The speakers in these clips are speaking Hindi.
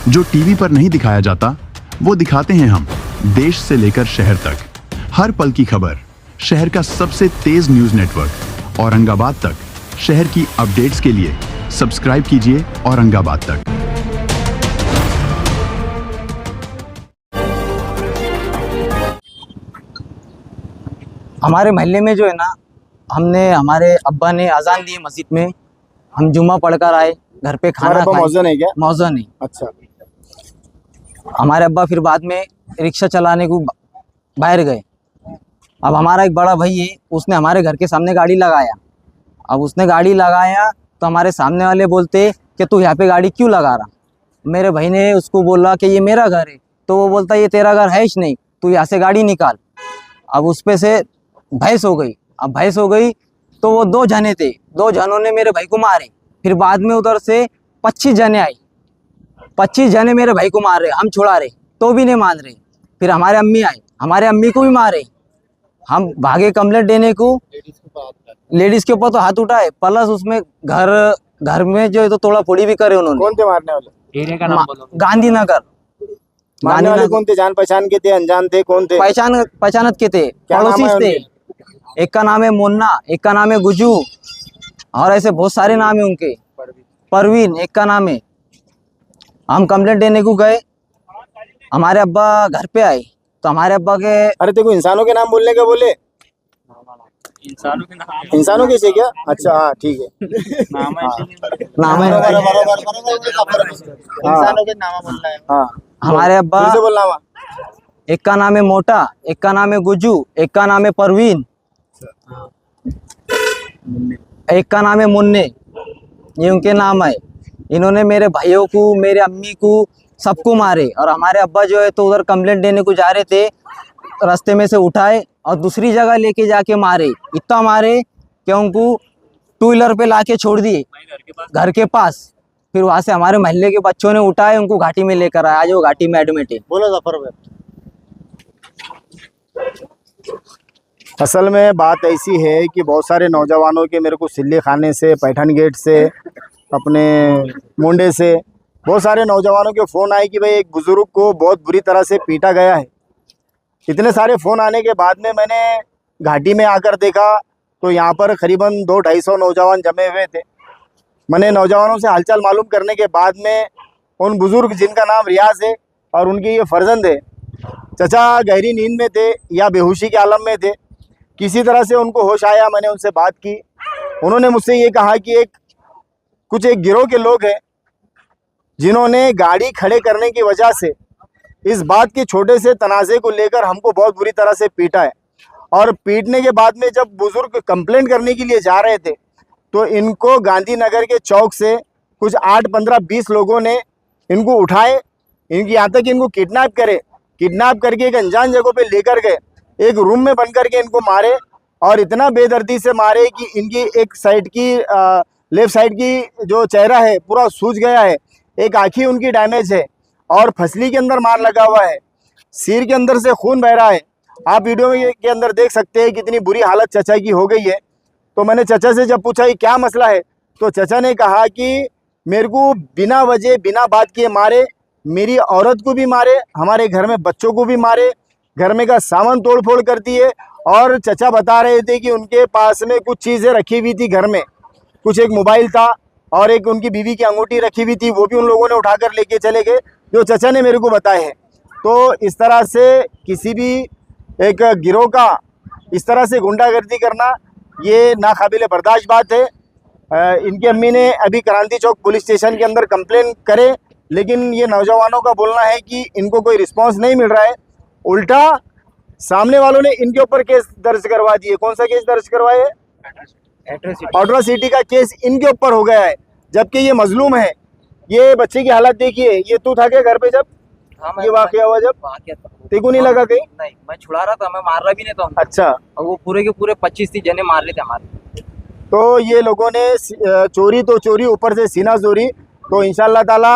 जो टीवी पर नहीं दिखाया जाता वो दिखाते हैं हम, देश से लेकर शहर तक। हर पल की खबर, शहर का सबसे तेज न्यूज नेटवर्क औरंगाबाद तक। शहर की अपडेट्स के लिए सब्सक्राइब कीजिए औरंगाबाद तक। हमारे मोहल्ले में जो है ना, हमारे अब्बा ने अजान दी मस्जिद में, हम जुम्मा पढ़कर आए, घर पे खाना खाए। मौजन है क्या? मौजन है। अच्छा। हमारे अब्बा फिर बाद में रिक्शा चलाने को बाहर गए। अब हमारा एक बड़ा भाई है, उसने हमारे घर के सामने गाड़ी लगाया। अब उसने गाड़ी लगाया तो हमारे सामने वाले बोलते कि तू यहाँ पे गाड़ी क्यों लगा रहा। मेरे भाई ने उसको बोला कि ये मेरा घर है, तो वो बोलता ये तेरा घर है ही नहीं, तू यहाँ से गाड़ी निकाल। अब उस पे से बहस हो गई। अब बहस हो गई तो वो 2 जने थे, 2 जनों ने मेरे भाई को मारे। फिर बाद में उधर से 25 जने आए, 25 जने मेरे भाई को मार रहे, हम छुड़ा रहे तो भी नहीं मान रहे। फिर हमारे अम्मी आए, हमारे अम्मी को भी मारे। हम भागे कंप्लेंट देने को, लेडीज के ऊपर तो हाथ उठाए, प्लस उसमें घर में जो है तो तोड़ा फोड़ी भी करे उन्होंने। कौन थे मारने वाले? एरिया का नाम बोलो। गांधीनगर। मारने वाले कौन थे? जान पहचान के थे, अनजान थे, कौन थे? पहचानत के थे, क्या नाम पड़ोसी है थे। एक का नाम है मुन्ना, एक का नाम है गुजू, और ऐसे बहुत सारे नाम है उनके। परवीन एक का नाम है। हम कंप्लेंट देने को गए, हमारे अब्बा घर पे आए तो हमारे अब्बा के अरे देखो, इंसानों के नाम बोलने का बोले, इंसानों के से क्या? अच्छा हाँ ठीक है। नाम है इंसानों के नाम बोलना है। हाँ हमारे अब्बा, फिर से बोलना हुआ। एक का नाम है मोटा, एक का नाम है गुजू, एक का नाम है परवीन, एक का नाम है मुन्ने। ये उनके नाम है। इन्होंने मेरे भाइयों को, मेरे अम्मी को, सबको मारे। और हमारे अब्बा जो है तो उधर कंप्लेंट देने को जा रहे थे, रास्ते में से उठाए और दूसरी जगह लेके जाके मारे। इतना मारे कि उनको 2 व्हीलर पे लाके छोड़ दिए घर के पास। फिर वहां से हमारे मोहल्ले के बच्चों ने उठाए, उनको घाटी में लेकर आए। आज वो घाटी में एडमिट है। बोलो जफर भाई। असल में बात ऐसी है कि बहुत सारे नौजवानों के मेरे को सिल्ली खाने से, पैठन गेट से, अपने मुंडे से बहुत सारे नौजवानों के फ़ोन आए कि भाई एक बुज़ुर्ग को बहुत बुरी तरह से पीटा गया है। इतने सारे फ़ोन आने के बाद में मैंने घाटी में आकर देखा तो यहाँ पर करीबन 200-250 नौजवान जमे हुए थे। मैंने नौजवानों से हालचाल मालूम करने के बाद में उन बुज़ुर्ग जिनका नाम रियाज है और उनके ये फर्जंद है, चचा गहरी नींद में थे या बेहोशी के आलम में थे, किसी तरह से उनको होश आया। मैंने उनसे बात की, उन्होंने मुझसे ये कहा कि कुछ एक गिरोह के लोग हैं जिन्होंने गाड़ी खड़े करने की वजह से इस बात के छोटे से तनाज़े को लेकर हमको बहुत बुरी तरह से पीटा है। और पीटने के बाद में जब बुज़ुर्ग कंप्लेंट करने के लिए जा रहे थे तो इनको गांधीनगर के चौक से कुछ 8, 15, 20 लोगों ने इनको उठाए, इनकी यहाँ तक इनको किडनैप करके एक अनजान जगह पे लेकर गए, एक रूम में बंद करके इनको मारे। और इतना बेदर्दी से मारे कि इनकी एक साइड की लेफ्ट साइड की जो चेहरा है पूरा सूज गया है, एक आँखी उनकी डैमेज है और फसली के अंदर मार लगा हुआ है, सिर के अंदर से खून बह रहा है। आप वीडियो के अंदर देख सकते हैं कितनी बुरी हालत चचा की हो गई है। तो मैंने चचा से जब पूछा ये क्या मसला है तो चचा ने कहा कि मेरे को बिना वजह बिना बात किए मारे, मेरी औरत को भी मारे, हमारे घर में बच्चों को भी मारे, घर में का सामान तोड़ फोड़ कर दिए। और चचा बता रहे थे कि उनके पास में कुछ चीज़ें रखी हुई थी घर में, कुछ एक मोबाइल था और एक उनकी बीवी की अंगूठी रखी हुई थी, वो भी उन लोगों ने उठाकर लेके चले गए, जो चचा ने मेरे को बताए हैं। तो इस तरह से किसी भी एक गिरोह का इस तरह से गुंडागर्दी करना ये नाकाबिले बर्दाश्त बात है। इनकी अम्मी ने अभी क्रांति चौक पुलिस स्टेशन के अंदर कंप्लेन करे, लेकिन ये नौजवानों का बोलना है कि इनको कोई रिस्पांस नहीं मिल रहा है। उल्टा सामने वालों ने इनके ऊपर केस दर्ज करवा दिए। कौन सा केस दर्ज करवाए? एट्रोसिटी का केस इनके ऊपर हो गया है, जबकि ये मजलूम है। ये बच्चे की हालत देखिए। ये तू था क्या घर पे जब ये वाकया हुआ? जब तेको नहीं लगा कहीं? नहीं, मैं छुड़ा रहा था, मैं मार रहा भी नहीं था। अच्छा। और वो पूरे के पूरे 25-30 जने मार रहे थे हमारे। तो ये लोगों ने चोरी तो चोरी, ऊपर से सीना चोरी। तो इंशाअल्लाह ताला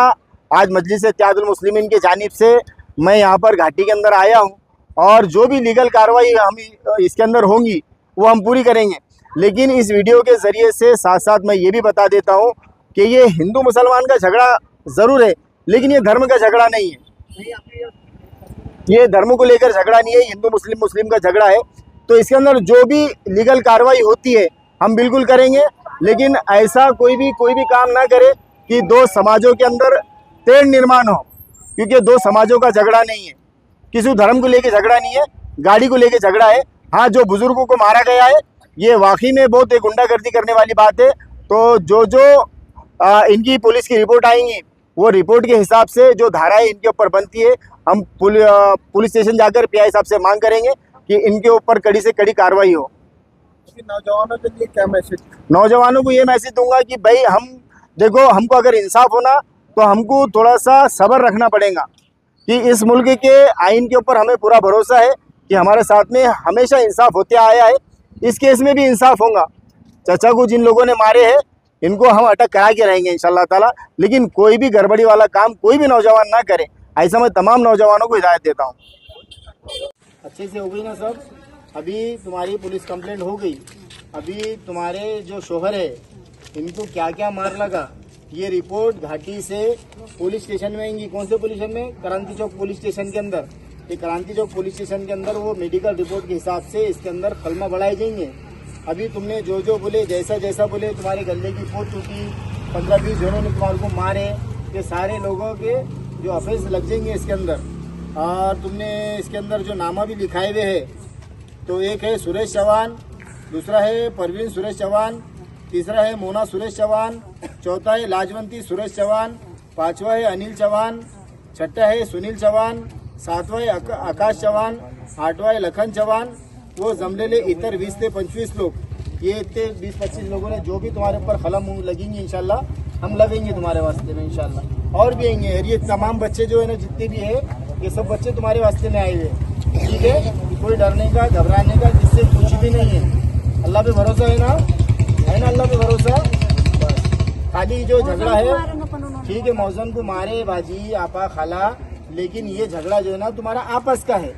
आज मजलिस इत्तेहादुल मुस्लिमीन की जानिब से मैं यहाँ पर घाटी के अंदर आया हूँ और जो भी लीगल कार्रवाई हम इसके अंदर होंगी वो हम पूरी करेंगे। लेकिन इस वीडियो के ज़रिए से साथ साथ मैं ये भी बता देता हूँ कि ये हिंदू मुसलमान का झगड़ा ज़रूर है, लेकिन ये धर्म का झगड़ा नहीं है, ये धर्म को लेकर झगड़ा नहीं है, हिंदू मुस्लिम मुस्लिम का झगड़ा है। तो इसके अंदर जो भी लीगल कार्रवाई होती है हम बिल्कुल करेंगे, लेकिन ऐसा कोई भी काम ना करे कि दो समाजों के अंदर तेढ़ निर्माण हो, क्योंकि दो समाजों का झगड़ा नहीं है, किसी धर्म को लेकर झगड़ा नहीं है, गाड़ी को लेकर झगड़ा है। हाँ, जो बुजुर्गों को मारा गया है ये वाकई में बहुत एक गुंडागर्दी करने वाली बात है। तो जो इनकी पुलिस की रिपोर्ट आएंगी वो रिपोर्ट के हिसाब से जो धाराएं इनके ऊपर बनती है हम पुलिस स्टेशन जाकर पीआई साहब से मांग करेंगे कि इनके ऊपर कड़ी से कड़ी कार्रवाई हो। नौजवानों के लिए क्या मैसेज? नौजवानों को ये मैसेज दूंगा कि भाई हम देखो, हमको अगर इंसाफ होना तो हमको थोड़ा सा सब्र रखना पड़ेगा कि इस मुल्क के आइन के ऊपर हमें पूरा भरोसा है कि हमारे साथ में हमेशा इंसाफ होते आया है। इस केस में भी इंसाफ होगा। चाचा को जिन लोगों ने मारे हैं इनको हम अटक करा के रहेंगे इंशाल्लाह ताला, लेकिन कोई भी गड़बड़ी वाला काम कोई भी नौजवान ना करे, ऐसा मैं तमाम नौजवानों को हिदायत देता हूँ। अच्छे से हो गई ना सब? अभी तुम्हारी पुलिस कंप्लेंट हो गई, अभी तुम्हारे जो शोहर है इनको क्या क्या मार लगा ये रिपोर्ट घाटी से पुलिस स्टेशन में आएंगी। कौन से पुलिस स्टेशन में? क्रांति चौक पुलिस स्टेशन के अंदर। ये क्रांति चौक पुलिस स्टेशन के अंदर वो मेडिकल रिपोर्ट के हिसाब से इसके अंदर कलमा बढ़ाए जाएंगे। अभी तुमने जो बोले, जैसा बोले, तुम्हारे गले की पोत टूटी, 15-20 जनों ने तुम्हारे को मारे, ये सारे लोगों के जो ऑफेंस लग जाएंगे इसके अंदर। और तुमने इसके अंदर जो नामा भी लिखाए हुए है, तो एक है सुरेश चौहान, दूसरा है परवीन सुरेश चौहान, तीसरा है मोना सुरेश चौहान, चौथा है लाजवंती सुरेश चौहान, पांचवा है अनिल चौहान, छठा है सुनील चौहान, सातवां है आकाश चौहान, आठवां है लखन चौहान। वो जमलेले इतर 20 से 25 लोग, ये इतने 20-25 लोगों ने जो भी तुम्हारे ऊपर कलम लगेंगे इंशाल्लाह हम लगेंगे तुम्हारे वास्ते में इंशाल्लाह। और भी आएंगे, ये तमाम बच्चे जो है ना, जितने भी है ये सब बच्चे तुम्हारे वास्ते में आए हुए, ठीक है? कोई डरने का घबराने का जिससे कुछ भी नहीं है। अल्लाह पे भरोसा है ना अल्लाह पे भरोसा। बस खाली जो झगड़ा है, ठीक है, मौसम को मारे बाजी आपा खाला, लेकिन ये झगड़ा जो है ना तुम्हारा आपस का है,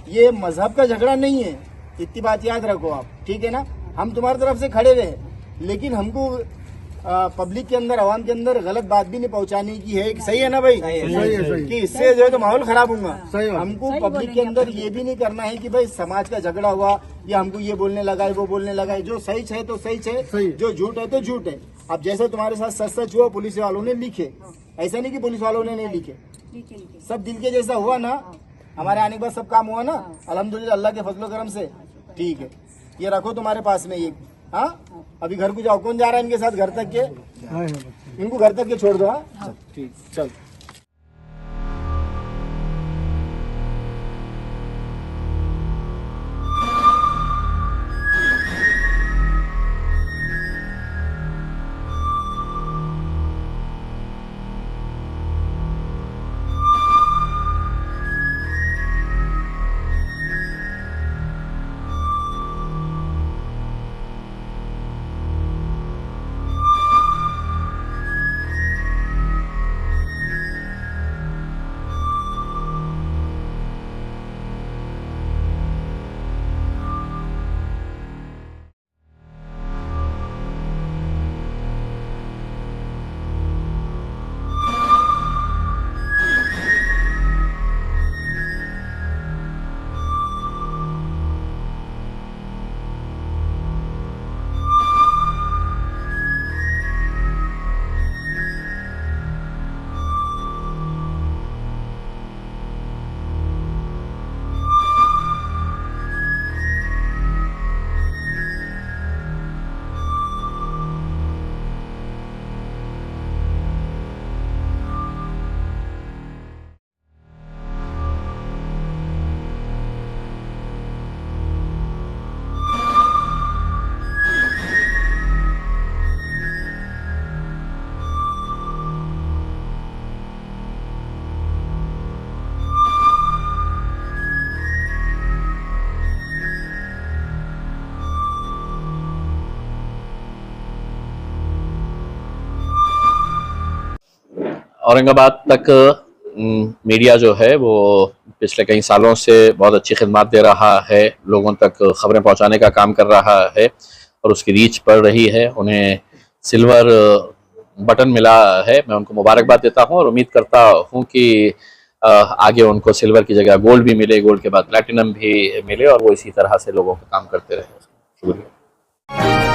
ये मजहब का झगड़ा नहीं है। इतनी बात याद रखो आप, ठीक है ना? हम तुम्हारी तरफ से खड़े हुए, लेकिन हमको पब्लिक के अंदर, आवाम के अंदर गलत बात भी नहीं पहुंचाने की है। सही है ना भाई? सही है। कि इससे जो है तो माहौल खराब होगा। हमको पब्लिक के अंदर ये भी नहीं करना है कि भाई समाज का झगड़ा हुआ या हमको ये बोलने लगा है वो बोलने लगा है। जो सही है तो सही है, जो झूठ है तो झूठ है। अब जैसे तुम्हारे साथ सच हुआ, पुलिस वालों ने लिखे, ऐसा नहीं कि पुलिस वालों ने नहीं लिखे, सब दिल के जैसा हुआ ना। हमारे आने के बाद सब काम हुआ ना अल्हम्दुलिल्लाह, अल्लाह के फजलो करम से, ठीक है? ये रखो तुम्हारे पास में ये। हाँ, अभी घर को जाओ। कौन जा रहा है इनके साथ घर तक के? इनको घर तक के छोड़ दो। हाँ, ठीक, चल। औरंगाबाद तक मीडिया जो है वो पिछले कई सालों से बहुत अच्छी खिदमत दे रहा है, लोगों तक खबरें पहुंचाने का काम कर रहा है और उसकी रीच बढ़ रही है। उन्हें सिल्वर बटन मिला है, मैं उनको मुबारकबाद देता हूं और उम्मीद करता हूं कि आगे उनको सिल्वर की जगह गोल्ड भी मिले, गोल्ड के बाद प्लैटिनम भी मिले और वो इसी तरह से लोगों का काम करते रहे। शुक्रिया।